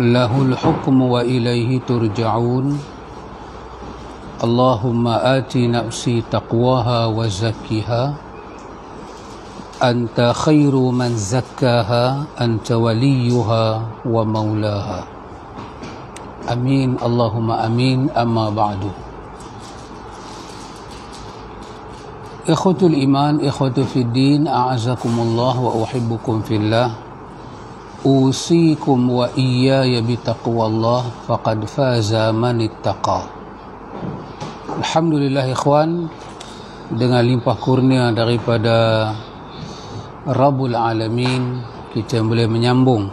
Lahul hukmu wa ilaihi turja'un. Allahumma ati nafsi taqwaha wa zakkiha anta khairu man zakkaha anta waliyuha wa maulaha. Amin Allahumma amin. Amma ba'du. Ikhwatul iman, ikhwatu fid din, a'azakumullah wa uhibbukum fillah. Usikum wa iyaya bitaqwallah faqad faza man ittaqa. Alhamdulillah ikhwan, dengan limpah kurnia daripada Rabbul Alamin, kita boleh menyambung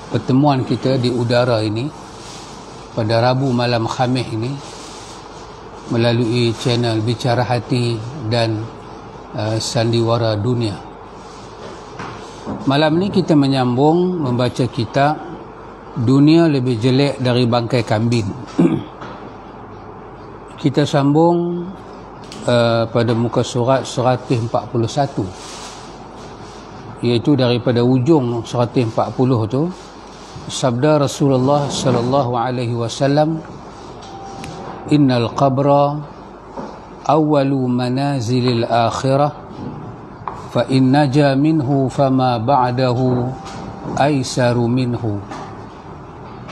pertemuan kita di udara ini pada Rabu malam Khamis ini melalui channel Bicara Hati dan Sandiwara Dunia. Malam ni kita menyambung membaca kitab Dunia Lebih Jelek Dari Bangkai Kambing. Kita sambung pada muka surat 141, iaitu daripada ujung 140 tu, sabda Rasulullah sallallahu alaihi wasallam, innal qabra awwalu manazilil akhirah fa in naja minhu fama ba'dahu aisaru minhu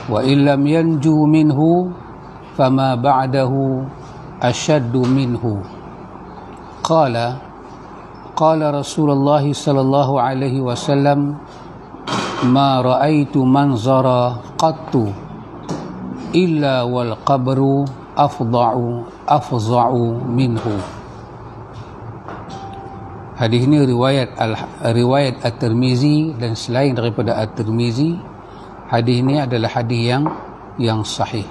wa in lam yanju minhu fama ba'dahu ashaddu minhu. Qala Rasulullah sallallahu alaihi wasallam, ma ra'aitu manzara qattu illa wal qabru afza'u minhu. Hadis ini riwayat At-Tirmizi, dan selain daripada At-Tirmizi, hadis ini adalah hadis yang sahih.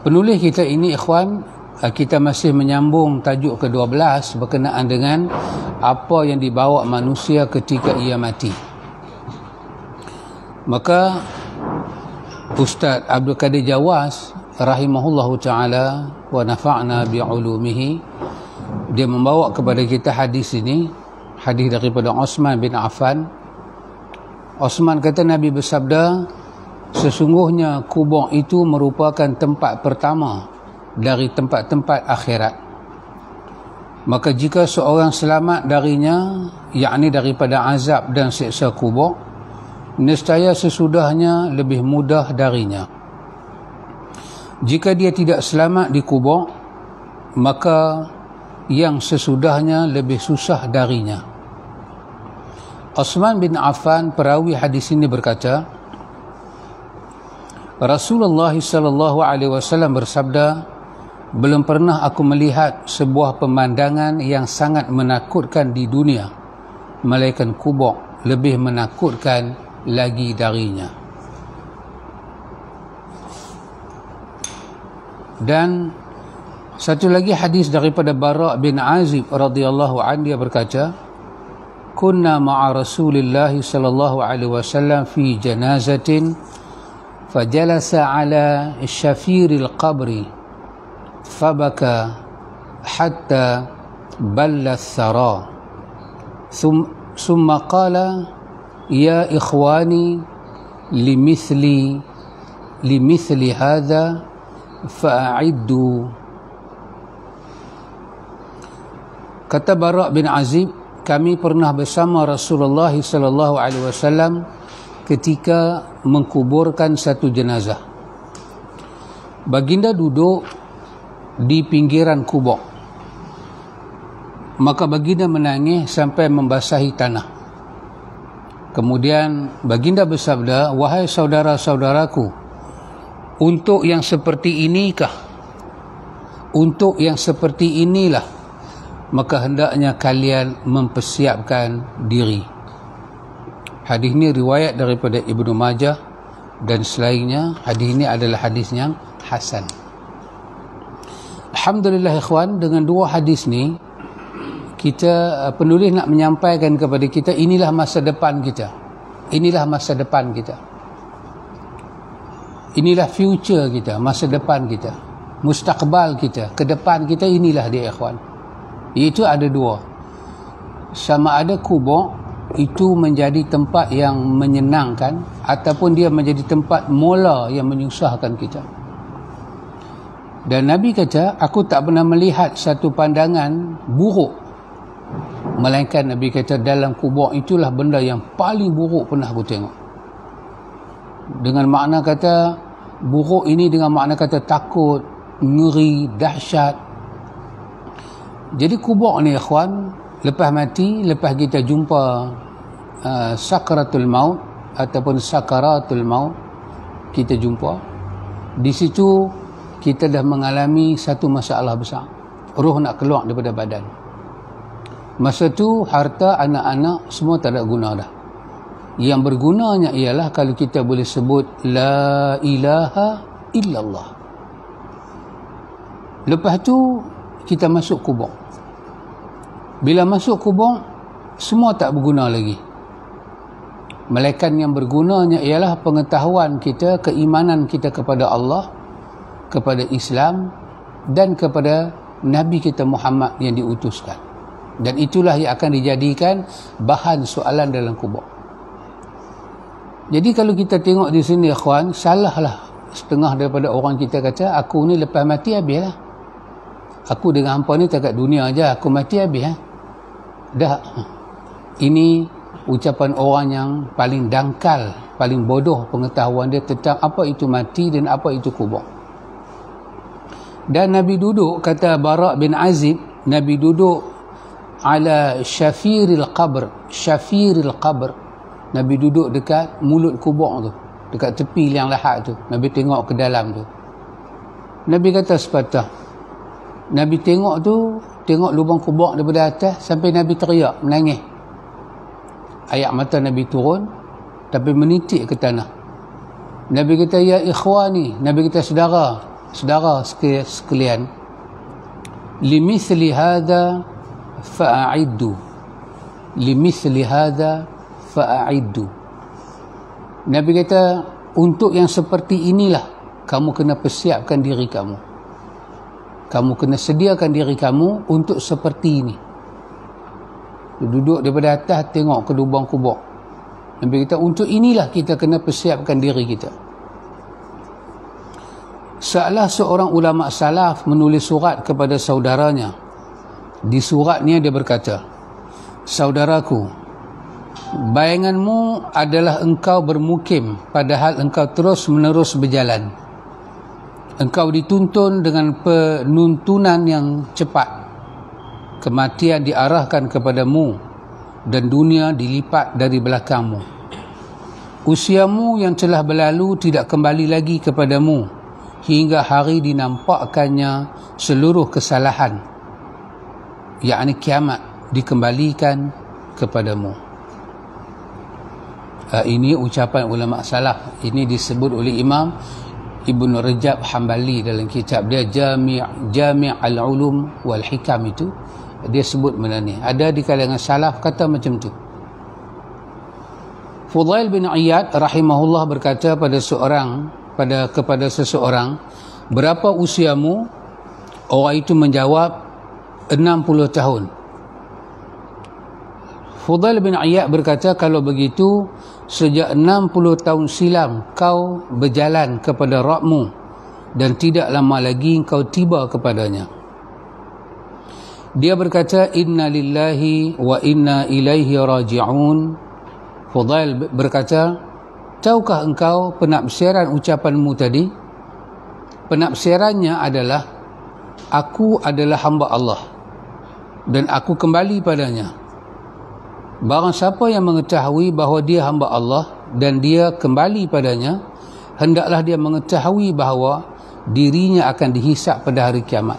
Penulis kita ini ikhwan, kita masih menyambung tajuk ke-12 berkenaan dengan apa yang dibawa manusia ketika ia mati. Maka Ustaz Abdul Qadir Jawas rahimahullahu ta'ala wa nafa'na bi'ulumihi, dia membawa kepada kita hadis ini, hadis daripada Uthman bin Affan. Uthman kata, Nabi bersabda, sesungguhnya kubur itu merupakan tempat pertama dari tempat-tempat akhirat. Maka jika seorang selamat darinya, yakni daripada azab dan siksa kubur, nescaya sesudahnya lebih mudah darinya. Jika dia tidak selamat di kubur, maka yang sesudahnya lebih susah darinya. Uthman bin Affan, perawi hadis ini, berkata, Rasulullah sallallahu alaihi wasallam bersabda, belum pernah aku melihat sebuah pemandangan yang sangat menakutkan di dunia melainkan kubur lebih menakutkan lagi darinya. Dan satu lagi hadis daripada Bara' bin Azib radhiyallahu anhu, dia berkata, kunna ma'a Rasulillah sallallahu alaihi wasallam fi janazatin fajalasa ala syafiril qabri fabaka hatta balla thara thumma qala ya ikhwani limithli hadha fa'iddu. Kata Bara' bin Azib, kami pernah bersama Rasulullah sallallahu alaihi wasallam ketika mengkuburkan satu jenazah. Baginda duduk di pinggiran kubur. Maka baginda menangis sampai membasahi tanah. Kemudian baginda bersabda, wahai saudara-saudaraku, untuk yang seperti inikah? Untuk yang seperti inilah maka hendaknya kalian mempersiapkan diri. Hadis ini riwayat daripada Ibnu Majah dan selainnya. Hadis ini adalah hadis yang hasan. Alhamdulillah ikhwan, dengan dua hadis ni kita, penulis nak menyampaikan kepada kita, inilah masa depan kita. Inilah masa depan kita. Inilah future kita, masa depan kita, mustaqbal kita, ke depan kita, inilah dia ikhwan. Itu ada dua. Sama ada kubur itu menjadi tempat yang menyenangkan ataupun dia menjadi tempat mola yang menyusahkan kita. Dan Nabi kata, aku tak pernah melihat satu pandangan buruk, melainkan Nabi kata dalam kubur itulah benda yang paling buruk pernah aku tengok. Dengan makna kata buruk ini, dengan makna kata takut, ngeri, dahsyat. Jadi kubur ni ikhwan, lepas mati, lepas kita jumpa sakratul maut ataupun sakaratul maut, kita jumpa di situ, kita dah mengalami satu masalah besar. Roh nak keluar daripada badan. Masa tu harta, anak-anak semua tak ada guna dah. Yang bergunanya ialah kalau kita boleh sebut la ilaha illallah. Lepas tu kita masuk kubur. Bila masuk kubur, semua tak berguna lagi. Melainkan yang bergunanya ialah pengetahuan kita, keimanan kita kepada Allah, kepada Islam dan kepada Nabi kita Muhammad yang diutuskan. Dan itulah yang akan dijadikan bahan soalan dalam kubur. Jadi kalau kita tengok di sini ikhwan, salahlah setengah daripada orang kita kata, aku ni lepas mati habislah. Aku dengan hampa ni takat dunia aja, aku mati habis. Dah. Ini ucapan orang yang paling dangkal, paling bodoh pengetahuan dia tentang apa itu mati dan apa itu kubur. Dan Nabi duduk, kata Bara' bin Azib, Nabi duduk ala syafiril qabr, syafiril qabr. Nabi duduk dekat mulut kubur tu, dekat tepi liang lahat tu. Nabi tengok ke dalam tu. Nabi kata sepatah, Nabi tengok tu, tengok lubang kubur daripada atas sampai Nabi teriak, menangis. Air mata Nabi turun tapi menitik ke tanah. Nabi kata, ya ikhwani, Nabi kata saudara sekalian, limithli hadha fa'a'iddu, limithli hadha fa'a'iddu. Nabi kata, untuk yang seperti inilah kamu kena persiapkan diri kamu. Kamu kena sediakan diri kamu untuk seperti ini. Duduk daripada atas tengok ke lubang kubur. Nabi kata, untuk inilah kita kena persiapkan diri kita. Salah seorang ulama salaf menulis surat kepada saudaranya. Di suratnya dia berkata, saudaraku, bayanganmu adalah engkau bermukim padahal engkau terus menerus berjalan. Engkau dituntun dengan penuntunan yang cepat. Kematian diarahkan kepadamu dan dunia dilipat dari belakangmu. Usiamu yang telah berlalu tidak kembali lagi kepadamu hingga hari dinampakkannya seluruh kesalahan, yakni kiamat, dikembalikan kepadamu. Ini ucapan ulama salaf. Ini disebut oleh Imam Ibn Rajab Hambali dalam kitab dia Jami' al-Ulum wal Hikam. Itu dia sebut benda ni. Ada di kalangan salaf kata macam tu. Fudail bin Iyad rahimahullah berkata kepada seseorang, berapa usiamu? Orang itu menjawab 60 tahun. Fudail bin Iyad berkata, kalau begitu sejak 60 tahun silam kau berjalan kepada Rabbmu dan tidak lama lagi kau tiba kepadanya. Dia berkata, inna lillahi wa inna ilaihi raji'un. Fudail berkata, tahukah engkau penafsiran ucapanmu tadi? Penafsirannya adalah, aku adalah hamba Allah dan aku kembali padanya. Barang siapa yang mengetahui bahawa dia hamba Allah dan dia kembali padanya, hendaklah dia mengetahui bahawa dirinya akan dihisap pada hari kiamat.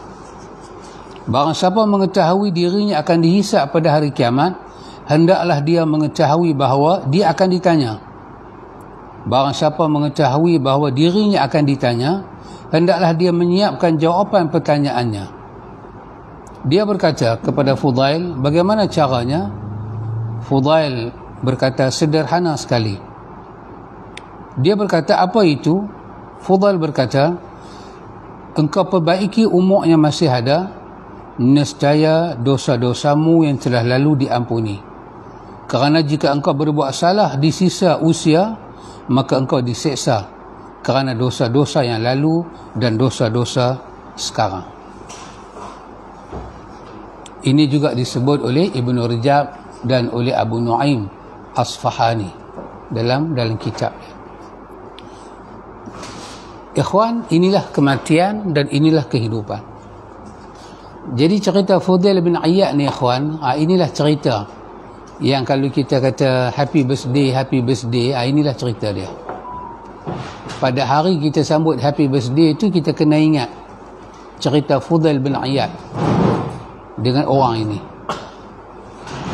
Barang siapa mengetahui dirinya akan dihisap pada hari kiamat, hendaklah dia mengetahui bahawa dia akan ditanya. Barang siapa mengetahui bahawa dirinya akan ditanya, hendaklah dia menyiapkan jawapan pertanyaannya. Dia berkata kepada Fudail, bagaimana caranya? Fudail berkata, sederhana sekali. Dia berkata, apa itu? Fudail berkata, engkau perbaiki umur yang masih ada, nescaya dosa-dosamu yang telah lalu diampuni. Kerana jika engkau berbuat salah di sisa usia, maka engkau diseksa kerana dosa-dosa yang lalu dan dosa-dosa sekarang. Ini juga disebut oleh Ibnu Rajab dan oleh Abu Nuaim Asfahani dalam kitabnya. Ikhwan, inilah kematian dan inilah kehidupan. Jadi cerita Fudail bin Iyad ni ikhwan, inilah cerita yang kalau kita kata happy birthday, inilah cerita dia. Pada hari kita sambut happy birthday itu, kita kena ingat cerita Fudail bin Iyad dengan orang ini.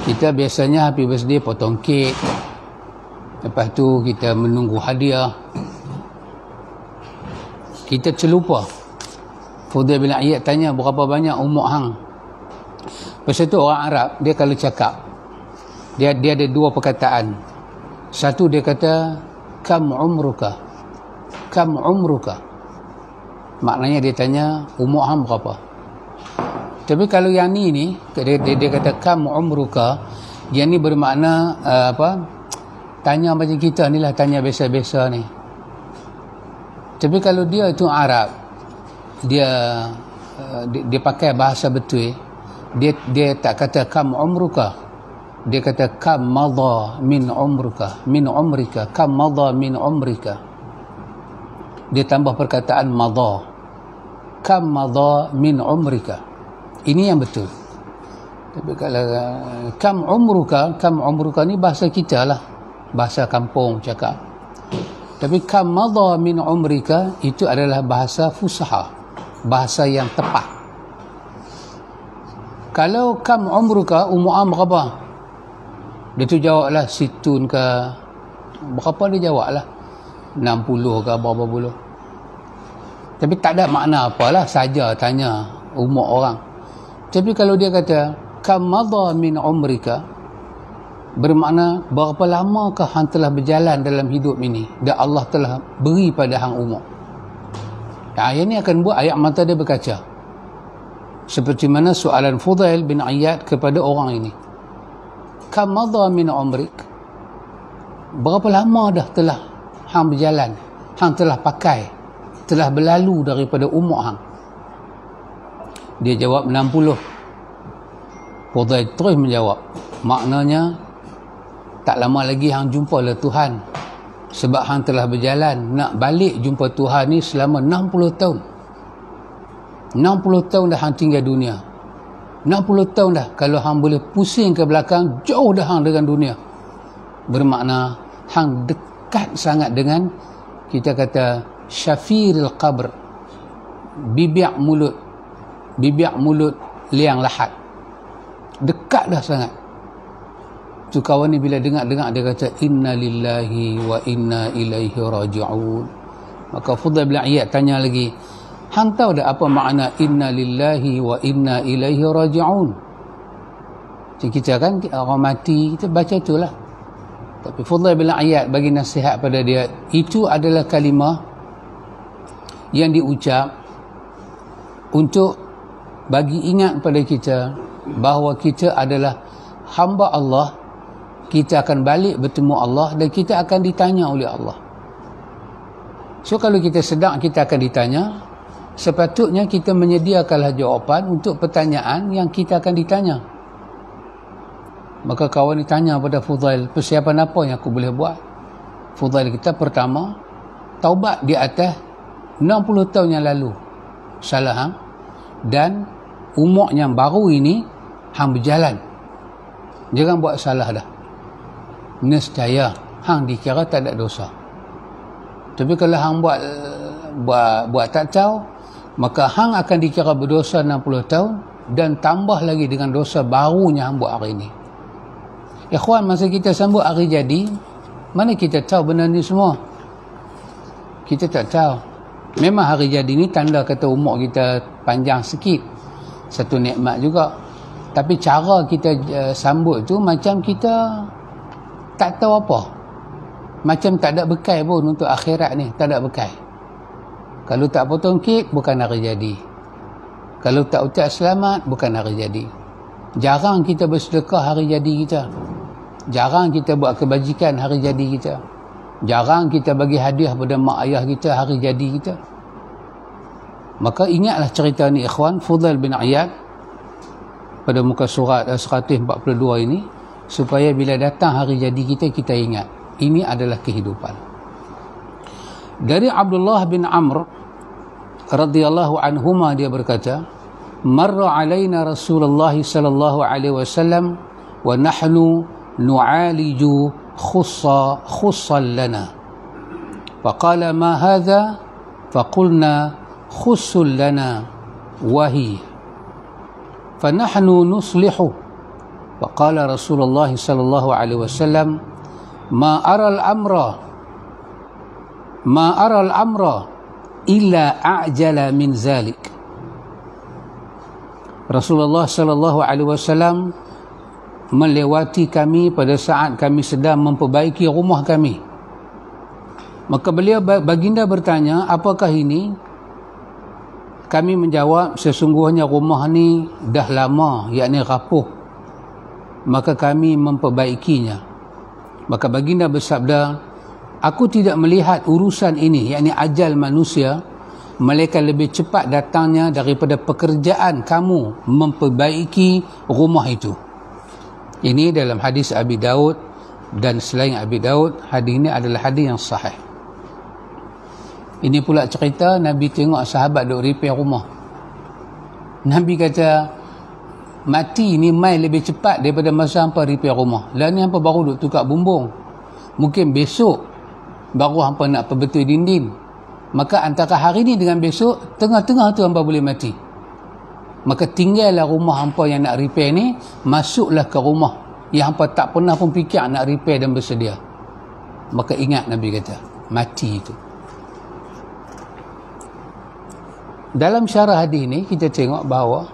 Kita biasanya happy birthday potong kek, lepas tu kita menunggu hadiah. Kita terlupa. Fudail bin Iyad tanya, berapa banyak umur hang? Pasal tu orang Arab, dia kalau cakap, dia ada dua perkataan. Satu dia kata kam umruka, maknanya dia tanya umur hang berapa. Tapi kalau yang ni dia kata kam umruka, yang ni bermakna tanya macam kita ni lah, tanya biasa-biasa ni. Tapi kalau dia itu Arab, dia pakai bahasa betul, dia tak kata kam umruka, dia kata kam madha min umrika, kam madha min umrika. Dia tambah perkataan madha, kam madha min umrika. Ini yang betul. Tapi kalau kam umruka ni bahasa kita lah, bahasa kampung cakap. Tapi kam madha min umrika itu adalah bahasa fusaha, bahasa yang tepat. Kalau kam umruka, umur berapa? Dia tu jawablah situn ke berapa, dia jawablah 60 ke berapa puluh. Tapi tak ada makna apalah, saja tanya umur orang. Tapi kalau dia kata kam madha min umrika, bermakna berapa lamakah hang telah berjalan dalam hidup ini dan Allah telah beri pada hang umur. Ayat ni akan buat ayat mata dia berkaca, seperti mana soalan Fudail bin Iyad kepada orang ini. Kam madha min umrik, berapa lama dah telah hang berjalan, hang telah pakai, telah berlalu daripada umur hang? Dia jawab 60. Fudail terus menjawab, maknanya tak lama lagi hang jumpa lah Tuhan, sebab hang telah berjalan nak balik jumpa Tuhan ni selama 60 tahun. 60 tahun dah hang tinggal dunia. 60 tahun dah, kalau hang boleh pusing ke belakang, jauh dah hang dengan dunia. Bermakna hang dekat sangat dengan, kita kata syafiril qabr, bibir mulut liang lahat. Dekat dah sangat. Tu kawan ni bila dengar dia kata inna lillahi wa inna ilaihi raji'un. Maka Fudail bin Iyad tanya lagi, hang tahu dah apa makna inna lillahi wa inna ilaihi raji'un? Kita kan orang mati, kita baca itulah. Tapi Fudail bin Iyad bagi nasihat pada dia, itu adalah kalimah yang diucap untuk bagi ingat pada kita bahawa kita adalah hamba Allah, kita akan balik bertemu Allah dan kita akan ditanya oleh Allah. So kalau kita sedang kita akan ditanya, sepatutnya kita menyediakanlah jawapan untuk pertanyaan yang kita akan ditanya. Maka kawan ditanya pada Fudail, persiapan apa yang aku boleh buat? Fudail kita pertama, taubat di atas 60 tahun yang lalu salah hang, dan umur yang baru ini hang berjalan. Jangan buat salah dah. Nescaya hang dikira tak ada dosa. Tapi kalau hang buat tak tahu, maka hang akan dikira berdosa 60 tahun dan tambah lagi dengan dosa barunya hang buat hari ini. Ikhwan, masa kita sambut hari jadi, mana kita tahu benda ni semua? Kita tak tahu. Memang hari jadi ni tanda kata umur kita panjang sikit, satu nikmat juga. Tapi cara kita sambut tu macam kita tak tahu apa, macam tak ada bekal pun untuk akhirat ni. Tak ada bekal. Kalau tak potong kek, bukan hari jadi. Kalau tak ucap selamat, bukan hari jadi. Jarang kita bersedekah hari jadi kita. Jarang kita buat kebajikan hari jadi kita. Jarang kita bagi hadiah pada mak ayah kita hari jadi kita. Maka ingatlah cerita ni ikhwan, Fudail bin Iyad pada muka surat 142 ini, supaya bila datang hari jadi kita, kita ingat ini adalah kehidupan. Dari Abdullah bin Amr radhiyallahu anhuma, dia berkata, marra alaina Rasulullah sallallahu alaihi wasallam wa nahnu nu'aliju khussan lana, faqala ma hadha, faqulna khussun lana wahi, fanahnu nuslihu, faqala Rasulullah sallallahu alaihi wasallam ma ara al-amra illa a'jala min zalik. Rasulullah sallallahu alaihi wasallam melewati kami pada saat kami sedang memperbaiki rumah kami. Maka beliau, baginda bertanya, apakah ini? Kami menjawab, sesungguhnya rumah ni dah lama, yakni rapuh, maka kami memperbaikinya. Maka baginda bersabda, aku tidak melihat urusan ini, yakni ajal manusia, malaikat lebih cepat datangnya daripada pekerjaan kamu memperbaiki rumah itu. Ini dalam hadis Abi Daud, dan selain Abi Daud, hadis ini adalah hadis yang sahih. Ini pula cerita Nabi tengok sahabat duk repair rumah. Nabi kata, mati ni mai lebih cepat daripada masa hampa repair rumah. Lah ni hampa baru duk tukar bumbung, mungkin besok baru hampa nak perbetul dinding. Maka antara hari ni dengan besok, tengah-tengah tu hampa boleh mati. Maka tinggallah rumah hampa yang nak repair ni, masuklah ke rumah yang hampa tak pernah pun fikir nak repair dan bersedia. Maka ingat, Nabi kata, mati itu. Dalam syarah hadis ni kita tengok bahawa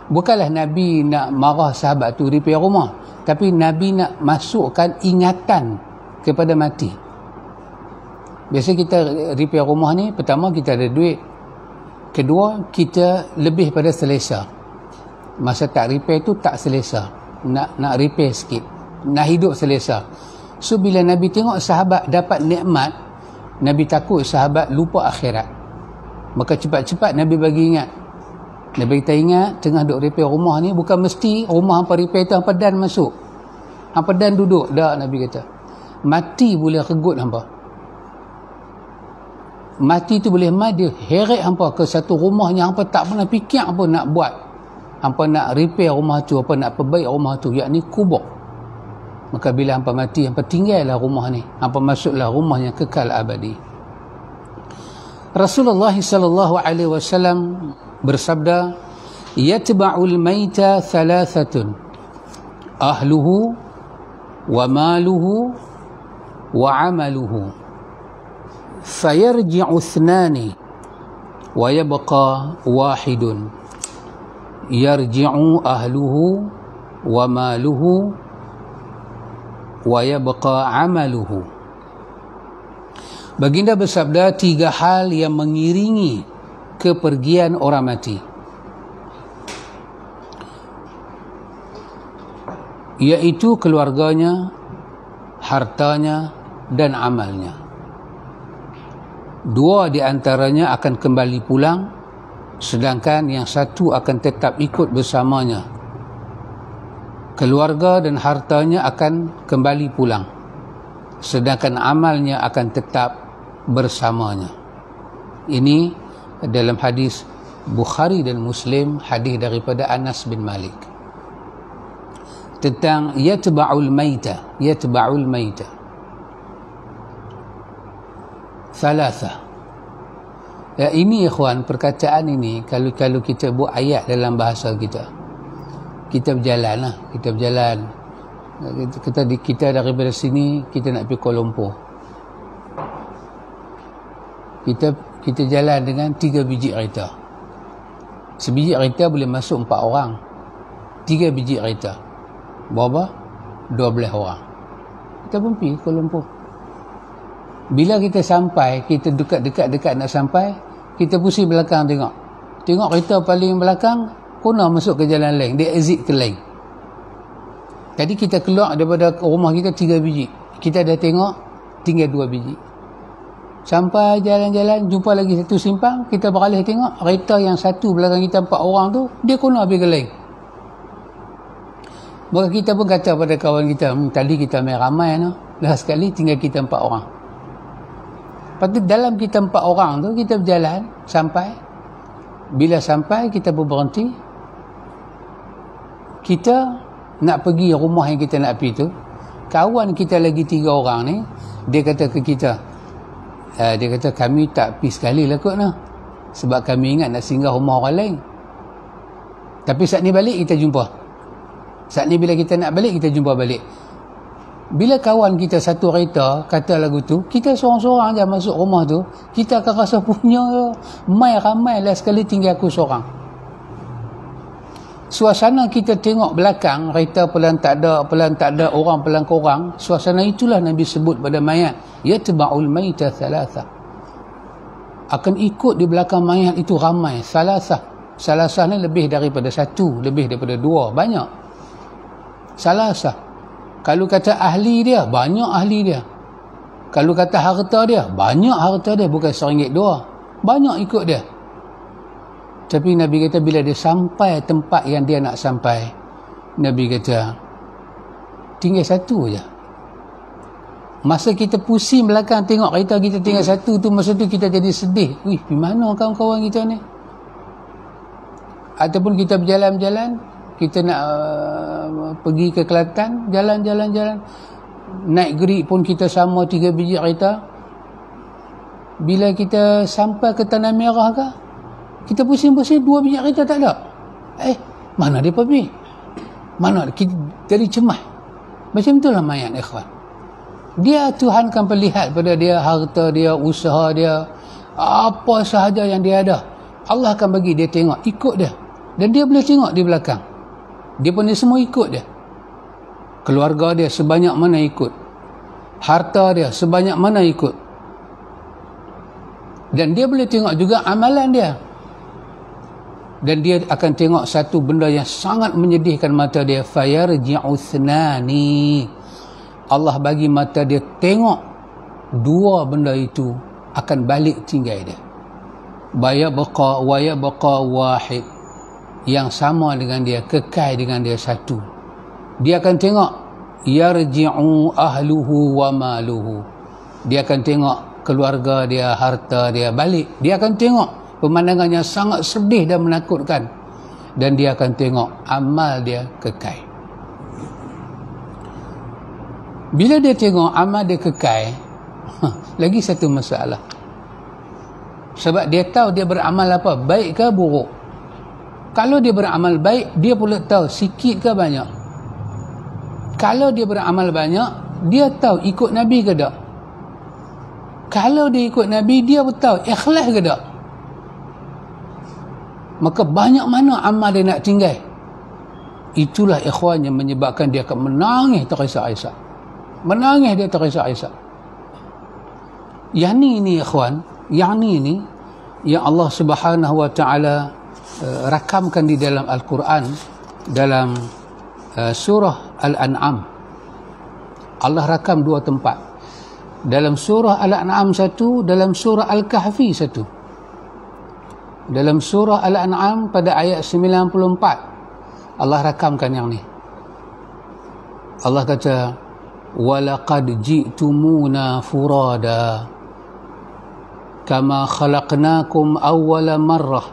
bukanlah Nabi nak marah sahabat tu repair rumah, tapi Nabi nak masukkan ingatan kepada mati. Biasa kita repair rumah ni, pertama kita ada duit, kedua kita lebih pada selesa. Masa tak repair tu tak selesa, nak repair sikit, nak hidup selesa. So bila Nabi tengok sahabat dapat nikmat, Nabi takut sahabat lupa akhirat. Maka cepat-cepat Nabi bagi ingat. Nabi kita ingat, tengah duk repair rumah ni, bukan mesti rumah hampa repair tu hampa dan masuk, hampa dan duduk. Tak, Nabi kata, mati boleh regut hampa. Mati tu boleh mai dia heret hampa ke satu rumah yang hampa tak pernah fikir apa nak buat. Hampa nak repair rumah tu, apa nak perbaik rumah tu, yakni kubur. Maka bila hampa mati, hampa tinggallah rumah ni, hampa masuklah rumah yang kekal abadi. Rasulullah sallallahu alaihi wasallam bersabda, yatba'ul maita thalathatun, ahluhu wa maluhu wa amaluhu, fayarji'u ithnani wa yabqa wahidun, yarji'u ahluhu wa maluhu wa yabqa amaluhu. Baginda bersabda, 3 hal yang mengiringi kepergian orang mati, iaitu keluarganya, hartanya dan amalnya. 2 di antaranya akan kembali pulang, sedangkan yang 1 akan tetap ikut bersamanya. Keluarga dan hartanya akan kembali pulang, sedangkan amalnya akan tetap bersamanya. Ini dalam hadis Bukhari dan Muslim, hadis daripada Anas bin Malik tentang yatba'ul maita thalatha. Ya, ini ikhwan, perkataan ini kalau kita buat ayat dalam bahasa kita berjalan lah, kita daripada sini kita nak pergi Kuala Lumpur, kita jalan dengan 3 biji kereta. Sebiji kereta boleh masuk 4 orang, 3 biji kereta berapa? 12 orang. Kita pun pergi Kuala Lumpur. Bila kita sampai, kita dekat nak sampai, kita pusing belakang tengok kereta paling belakang kena masuk ke jalan lain, dia exit ke lain. Tadi kita keluar daripada rumah kita 3 biji. Kita dah tengok tinggal 2 biji. Sampai jalan-jalan, jumpa lagi satu simpang, kita beralih tengok, kereta yang satu belakang kita 4 orang tu, dia kena habis ke lain. Maka kita pun kata pada kawan kita, tadi kita main ramai no. Dah sekali tinggal kita 4 orang. Lepas tu dalam kita 4 orang tu, kita berjalan sampai. Bila sampai, kita pun berhenti. Kita nak pergi rumah yang kita nak pergi tu. Kawan kita lagi 3 orang ni, dia kata ke kita, dia kata kami tak pergi sekali lah kot nah. Sebab kami ingat nak singgah rumah orang lain. Tapi saat ni balik kita jumpa. Saat ni bila kita nak balik, kita jumpa balik. Bila kawan kita satu kereta kata lagu tu, kita seorang-seorang je masuk rumah tu, kita akan rasa punya mai ramai lah sekali tinggal aku seorang. Suasana kita tengok belakang, kereta pelan tak ada, orang pelan korang, suasana itulah Nabi sebut pada mayat, yatba'ul maita thalatha. Akan ikut di belakang mayat itu ramai, salasah ni lebih daripada 1, lebih daripada 2, banyak. Salasah. Kalau kata ahli dia, banyak ahli dia. Kalau kata harta dia, banyak harta dia, bukan RM1 2. Banyak ikut dia. Tapi Nabi kata bila dia sampai tempat yang dia nak sampai, Nabi kata tinggal 1 je. Masa kita pusing belakang tengok kereta kita tinggal 1 tu, masa tu kita jadi sedih. Wih, di mana kawan-kawan kita ni? Ataupun kita berjalan-jalan, kita nak pergi ke Kelantan, jalan-jalan, naik gerik pun kita sama 3 biji kereta. Bila kita sampai ke Tanah Merah ke, kita pusing-pusing 2 biji kereta tak ada. Mana dia pergi? Mana? Kita jadi cemas. Macam itulah mayat, ikhwan. Dia Tuhan akan perlihat pada dia harta dia, usaha dia, apa sahaja yang dia ada. Allah akan bagi dia tengok, ikut dia. Dan dia boleh tengok di belakang. Dia pun dia semua ikut dia. Keluarga dia sebanyak mana ikut. Harta dia sebanyak mana ikut. Dan dia boleh tengok juga amalan dia. Dan dia akan tengok satu benda yang sangat menyedihkan mata dia. Fayarji'u thnani. Allah bagi mata dia tengok 2 benda itu akan balik tinggal dia. Bayabqa wa yabqa wahid. Yang sama dengan dia, kekal dengan dia 1. Dia akan tengok yarji'u ahluhu wa maluhu. Dia akan tengok keluarga dia, harta dia balik. Dia akan tengok pemandangan yang sangat sedih dan menakutkan. Dan dia akan tengok amal dia kekal. Bila dia tengok amal dia kekal, lagi satu masalah. Sebab dia tahu dia beramal apa, baik ke buruk. Kalau dia beramal baik, dia pula tahu sikit ke banyak. Kalau dia beramal banyak, dia tahu ikut Nabi ke tak. Kalau dia ikut Nabi, dia pun tahu ikhlas ke tak. Maka banyak mana amal dia nak tinggal. Itulah ikhwan yang menyebabkan dia akan menangis terisak-isak. Menangis dia terisak-isak. Yang ni ikhwan, yang ni yang Allah Subhanahu wa taala rakamkan di dalam Al-Quran, dalam surah Al-An'am. Allah rakam 2 tempat. Dalam surah Al-An'am 1, dalam surah Al-Kahfi 1. Dalam surah Al-An'am pada ayat 94, Allah rakamkan yang ni. Allah kata, وَلَقَدْ جِئْتُمُونَا فُرَادًا كَمَا خَلَقْنَاكُمْ أَوَّلَ مَرَّةٍ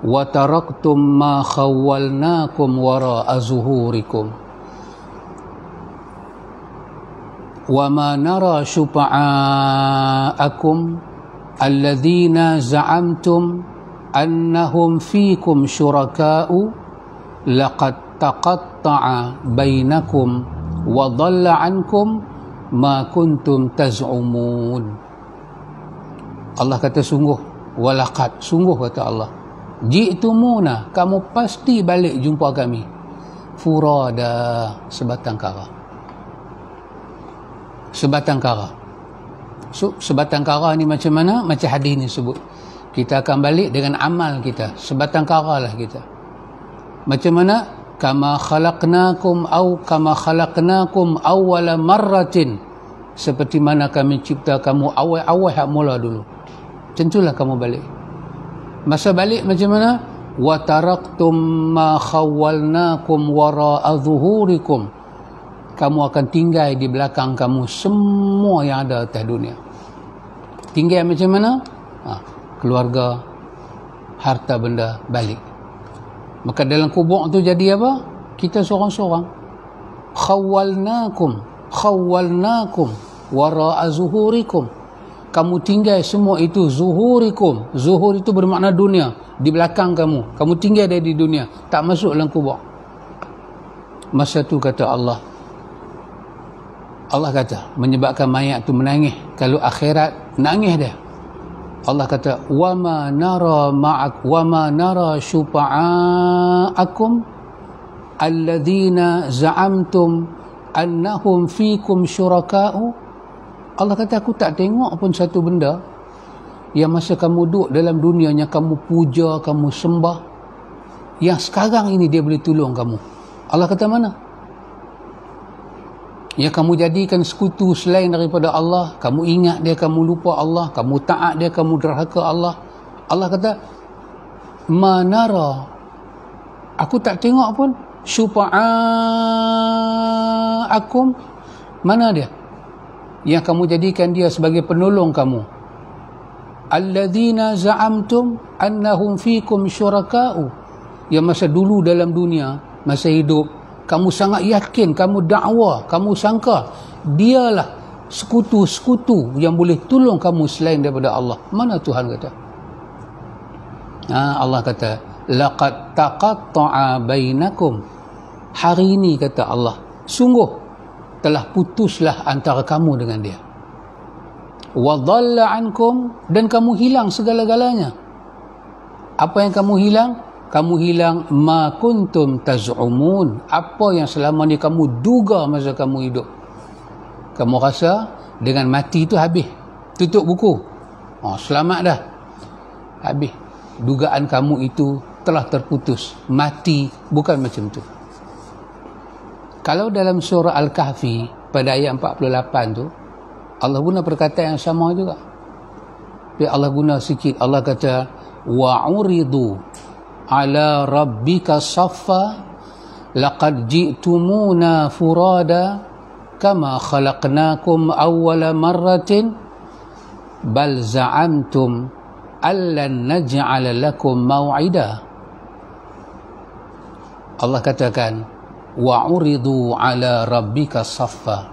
وَتَرَكْتُمْ مَا خَوَّلْنَاكُمْ وَرَاءَ ظُهُورِكُمْ وَمَا نَرَى شُفَعَاءَكُمْ الَّذِينَ زَعَمْتُمْ أَنَّهُمْ فِيكُمْ شُرَكَاءُ لَقَدْ تَقَطَّعَ بَيْنَكُمْ وَضَلَّ عَنْكُمْ مَا كُنْتُمْ تَزْعُمُونَ. Allah kata sungguh, walaqad, sungguh kata Allah, ji'tumuna, kamu pasti balik jumpa kami, furada, sebatang kara. Sebatang kara. So, sebatang kara ni macam mana? Macam hadis ni sebut, kita akan balik dengan amal kita, sebatang kara lah kita. Macam mana? kama khalaqnakum awwala marratin, seperti mana kami cipta kamu awal-awal hak mula dulu. Tentulah kamu balik. Masa balik macam mana? Wa taraktum ma khawwalnakum wara'a zuhurikum, kamu akan tinggal di belakang kamu semua yang ada atas dunia. Tinggal macam mana? Keluarga, harta benda, balik. Maka dalam kubur tu jadi apa? Kita seorang-seorang. Khawwalnakum wara'a zuhurikum, kamu tinggal semua itu zuhurikum. Zuhur itu bermakna dunia, di belakang kamu. Kamu tinggal dari di dunia, tak masuk dalam kubur. Masa tu kata Allah kata, menyebabkan mayat tu menangis. Kalau akhirat, nangis dia. Allah kata, wa ma nara syufa'akum alladzina za'amtum annahum fikum syuraka'u. Allah kata, aku tak tengok pun satu benda yang masa kamu duduk dalam dunia, yang kamu puja, kamu sembah, yang sekarang ini dia boleh tolong kamu. Allah kata, mana? Yang kamu jadikan sekutu selain daripada Allah, kamu ingat dia, kamu lupa Allah, kamu taat dia, kamu derhaka Allah. Allah kata, manara, aku tak tengok pun syufa'akum, mana dia yang kamu jadikan dia sebagai penolong kamu, alladzina za'amtum annahum fikum syuraka'u, yang masa dulu dalam dunia, masa hidup, kamu sangat yakin, kamu dakwa, kamu sangka dialah sekutu-sekutu yang boleh tolong kamu selain daripada Allah. Mana Tuhan kata? Allah kata, laqad taqatta'a bainakum, hari ini kata Allah, sungguh telah putuslah antara kamu dengan dia. Wa dhalla ankum, dan kamu hilang segala-galanya. Apa yang kamu hilang? Kamu hilang ma kuntum taz'umun, apa yang selama ni kamu duga masa kamu hidup. Kamu rasa dengan mati itu habis, tutup buku, selamat dah, habis. Dugaan kamu itu telah terputus. Mati bukan macam tu. Kalau dalam surah Al-Kahfi pada ayat 48 tu, Allah guna perkataan yang sama juga. Tapi Allah guna sikit. Allah kata, wa'uridu ala rabbika saffa laqad ji'tumuna furada kama khalaqnakum awwala marratin bal za'amtum allan naj'ala lakum maw'ida. Allah katakan, wa'uridu ala rabbika saffa,